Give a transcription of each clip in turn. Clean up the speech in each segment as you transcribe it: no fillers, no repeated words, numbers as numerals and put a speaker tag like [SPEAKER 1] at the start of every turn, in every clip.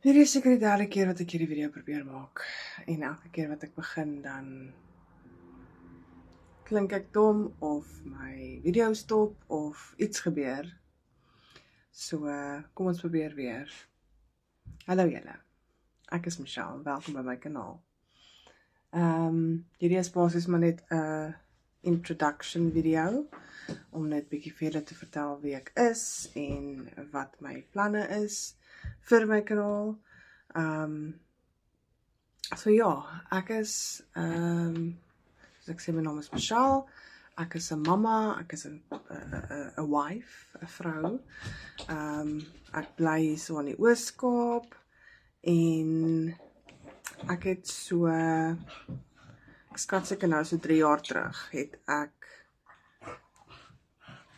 [SPEAKER 1] Hierdie is seker die derde keer wat ek hierdie video probeer maak. En elke keer wat ek begin, dan klink ek dom of my video stop of iets gebeur. So, kom ons probeer weer. Hallo julle. Ek is Michelle, welkom by my kanaal. Hierdie is basies maar net 'n introduction video om net bietjie vir julle te vertel wie ek is en wat my planne is vir my kanaal. So ja, ek is, soos ek sê, my naam is Michelle, ek is 'n mamma, ek is 'n wife, 'n vrou, ek bly hier so in die Oos-Kaap, en ek het so, ek skat seker nou so 3 jaar terug, het ek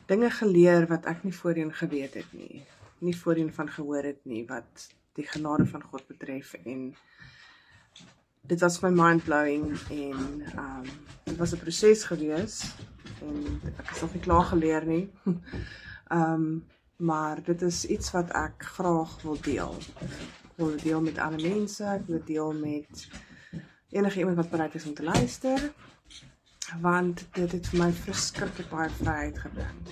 [SPEAKER 1] dinge geleer wat ek nie voorheen geweet het nie voorheen van gehoor het nie, wat die genade van God betref, en dit was my mind-blowing, en dit was 'n proses gewees, en ek is nog nie klaar geleer nie, maar dit is iets wat ek graag wil deel. Ek wil dit deel met ander mense, ek wil dit deel met enige iemand wat bereid is om te luister, want dit het vir my verskriklik baie vryheid gebring.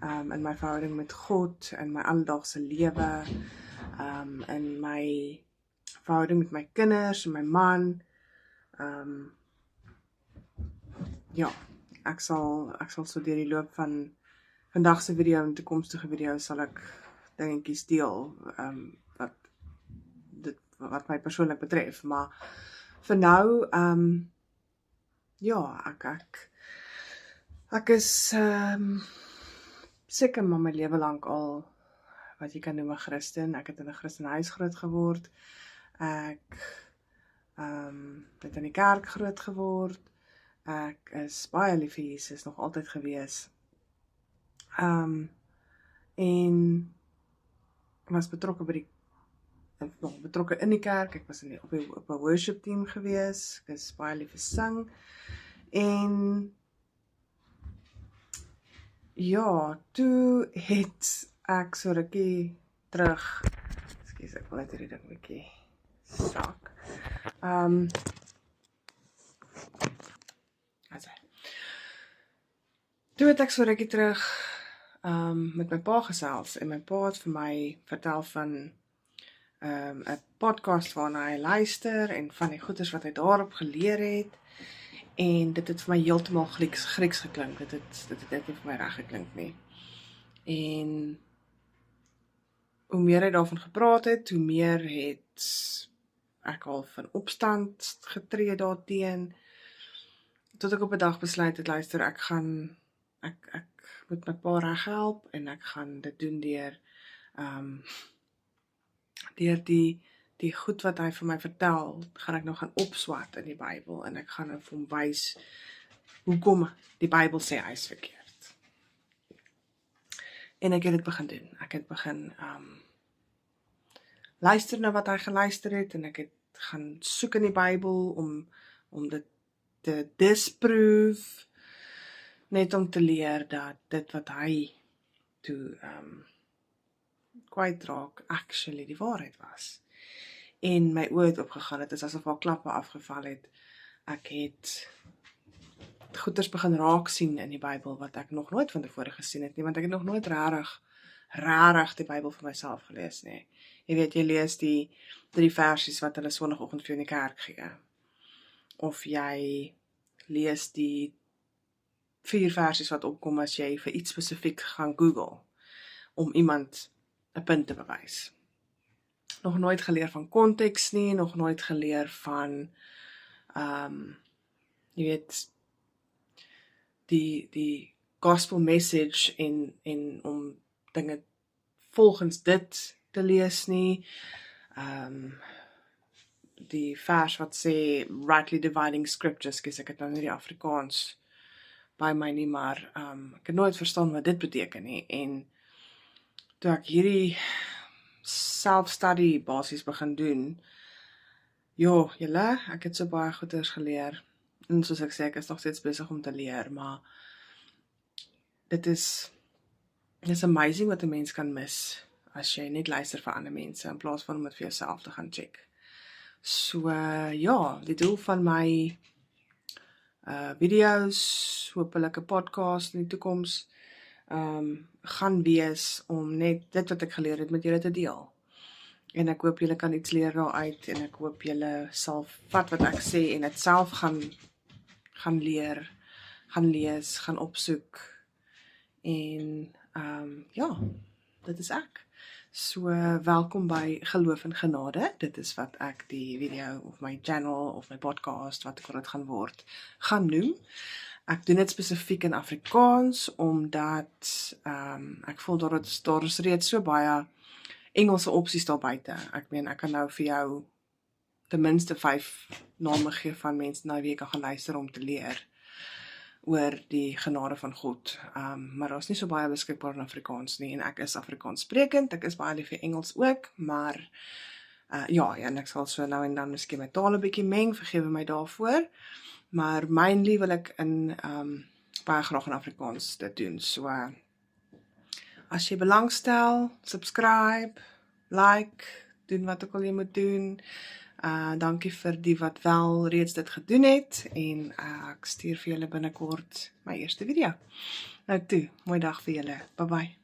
[SPEAKER 1] In my verhouding met God, in my alledaagse lewe, in my verhouding met my kinders, en my man. Ja, ek sal so deur die loop van vandag se video en toekomstige video's sal ek dingetjies deel, wat my persoonlik betref, maar vir nou, ja, ek is seker maar my lewe lank al wat jy kan noem 'n Christen. Ek het in 'n Christenhuis groot geword. Ek het in die kerk groot geword. Ek is baie lief vir Jesus, nog altyd gewees. En was betrokke in die kerk. Ek was op 'n worship team gewees. Ek is baie lief vir sing. En ja, toe het ek so rukkie terug, ekskuus, ek wil net hierdie ding bietjie sak. Toe het ek so rukkie terug met my pa gesels, en my pa het vir my vertel van 'n podcast waarna hy luister, en van die goeders wat hy daarop geleer het, en dit het vir my heeltemal Grieks geklink, dit het net nie vir my reg geklink nie. En hoe meer hy daarvan gepraat het, hoe meer het ek al van opstand getree daarteen, tot ek op 'n dag besluit het, luister, ek moet my pa reg help, en ek gaan dit doen deur die goed wat hy vir my vertel, gaan ek nou gaan opswat in die Bybel, en ek gaan vir hom wys hoekom die Bybel sê hy is verkeerd. En ek het dit begin doen. Ek het begin luister na wat hy geluister het, en ek het gaan soek in die Bybel om dit te disprove, net om te leer dat dit wat hy toe kwytraak actually die waarheid was. En my oë het opgegaan, dit is asof al klappe afgeval het. Ek het goeders begin raak sien in die Bybel wat ek nog nooit van tevore gesien het nie, want ek het nog nooit rarig die Bybel vir myself gelees nie. Jy weet, jy lees die 3 versies wat hulle Sondagoggend vir jou in die kerk gee. Of jy lees die 4 versies wat opkom as jy vir iets spesifiek gaan Google, om iemand 'n punt te bewys. Nog nooit geleer van konteks nie, nog nooit geleer van, jy weet, die gospel message, en om dinge volgens dit te lees nie. Die vers wat sê, rightly dividing scriptures, ek het nou nie die Afrikaans by my nie, maar ek het nooit verstaan wat dit beteken nie, en toe ek hierdie self-study basies begin doen, julle, ek het so baie goeders geleer, en soos ek sê, ek is nog steeds besig om te leer, maar dit is amazing wat 'n mens kan mis, as jy net luister vir ander mense, in plaas van om dit vir jouself te gaan check. So, ja, die doel van my video's, hopelik 'n podcast in die toekoms, gaan wees om net dit wat ek geleer het met julle te deel. En ek hoop julle kan iets leer daaruit, en ek hoop julle sal vat wat ek sê en dit self gaan leer, gaan lees, gaan opsoek, en ja, dit is ek. So, welkom by Geloof en Genade. Dit is wat ek die video of my channel of my podcast, wat ek dit gaan word, gaan noem. Ek doen dit spesifiek in Afrikaans, omdat ek voel daar is reeds so baie Engelse opsies daar buite. Ek meen, ek kan nou vir jou ten minste 5 name gee van mense na wie ek gaan luister om te leer oor die genade van God. Maar daar is nie so baie beskikbaar in Afrikaans nie, en ek is Afrikaans sprekend, ek is baie lief vir Engels ook, maar ja, en ek sal so nou en dan miskien my taal 'n bietjie meng, vergewe my daarvoor, maar mainly wil ek baie graag in Afrikaans dit doen. So, as jy belangstel, subscribe, like, doen wat ook al jy moet doen. Dankie vir die wat wel reeds dit gedoen het, en ek stuur vir julle binnekort my eerste video. Nou toe, mooi dag vir julle. Bye bye.